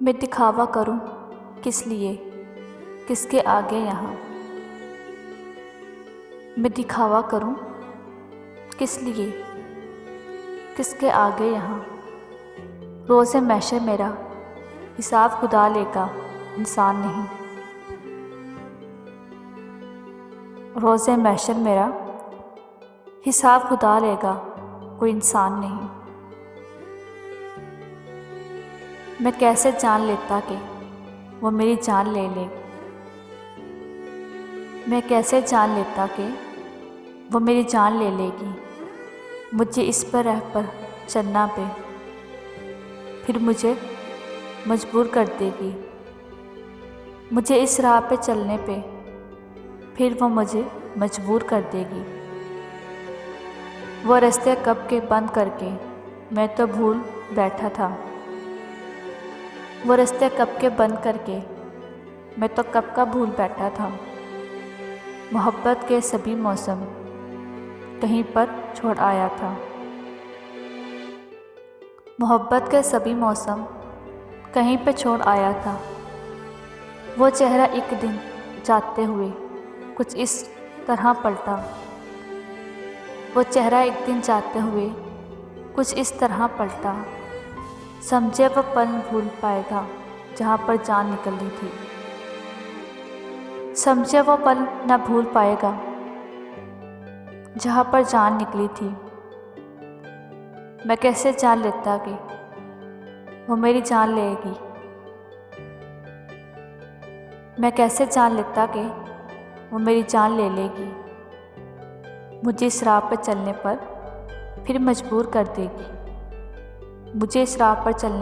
मैं दिखावा करूं किस लिए, किसके आगे यहाँ। मैं दिखावा करूं किस लिए, किसके आगे यहाँ। रोज़े महशर मेरा हिसाब खुदा लेगा, इंसान नहीं। रोज़े महशर मेरा हिसाब खुदा लेगा, कोई इंसान नहीं। मैं कैसे जान लेता कि वो मेरी जान ले ले। मैं कैसे जान लेता कि वो मेरी जान ले लेगी। मुझे इस पर रह पर चलना पे फिर मुझे मजबूर कर देगी। मुझे इस राह पे चलने पे फिर वो मुझे मजबूर कर देगी। वो रास्ते कब के बंद करके मैं तो भूल बैठा था। वो रास्ते कब के बंद करके मैं तो कब का भूल बैठा था। मोहब्बत के सभी मौसम कहीं पर छोड़ आया था। मोहब्बत के सभी मौसम कहीं पे छोड़ आया था। वो चेहरा एक दिन जाते हुए कुछ इस तरह पलटा। वो चेहरा एक दिन जाते हुए कुछ इस तरह पलटा। समझे वो पल भूल पाएगा जहाँ पर जान निकली थी। समझे वो पल न भूल पाएगा जहाँ पर जान निकली थी। मैं कैसे जान लेता कि वो मेरी जान लेगी। मैं कैसे जान लेता कि वो मेरी जान ले लेगी। मुझे इस राह पर चलने पर फिर मजबूर कर देगी। मुझे इस राह पर चलने